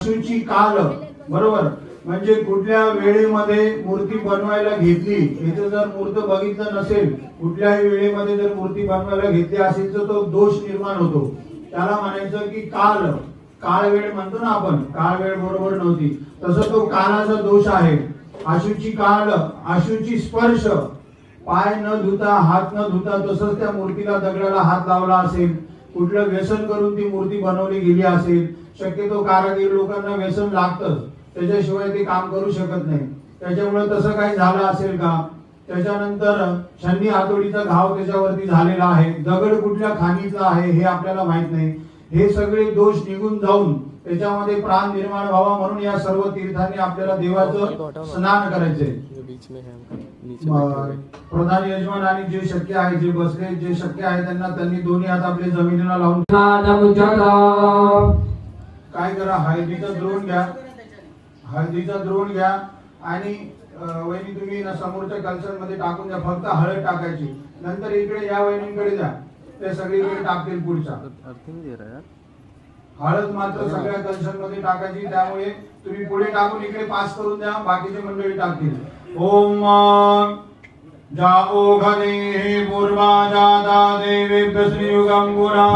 आशूची काल बरोबर म्हणजे कुठल्या वेळेमध्ये मूर्ती बनवायला घेतली, याचं जर मूर्त बघितलं नसेल, कुठल्याही वेळेमध्ये जर मूर्ती बनवायला घेतली असेल तर तो दोष निर्माण होतो. त्याला म्हणायचं की काळ वेळ म्हणतो ना आपण, काळ वेळ बरोबर नव्हती, तसं तो कालाचा दोष आहे. आशूची काल, आशूची स्पर्श, पाय न धुता हात न धुता तसंच त्या मूर्तीला दगडाला हात लावला असेल, कुठलं व्यसन करून ती मूर्ती बनवली गेली असेल. शक्यतो कारागीर लोकांना व्यसन लागतं, त्याच्याशिवाय ते काम करू शकत नाही. त्याच्यामुळे तसं काही झालं असेल का. त्याच्यानंतर छन्नी हातोडीचा घाव त्याच्यावरती झालेला आहे, दगड कुठल्या खाणीचा आहे हे आपल्याला माहित नाही. हे सगळे दोष निघून जाऊन त्याच्यामध्ये प्राण निर्माण व्हावा म्हणून या सर्व तीर्थांनी आपल्याला देवाचं स्नान करायचंय. प्रधान यजमान आणि जे शक्य आहे, जे बसले जे शक्य आहे त्यांनी दोन्ही हात आपले जमिनीला लावून काय करा, हळदीचा द्रोण घ्या आणि वहिनी तुम्ही ना समोरच्या कलशामध्ये टाकून द्या. फक्त हळद टाकायची, नंतर इकडे या वहिनींकडे द्या, ते सगळीकडे टाकतील. पुढच्या हळद मात्र सगळ्या कलशांमध्ये टाकायची, त्यामुळे तुम्ही पुढे टाकून इकडे पास करून द्या, बाकीचे मंडळी टाकतील. ओम जाओ घने पूर्वा जाता देवेभ्य श्रीयुगं पुरा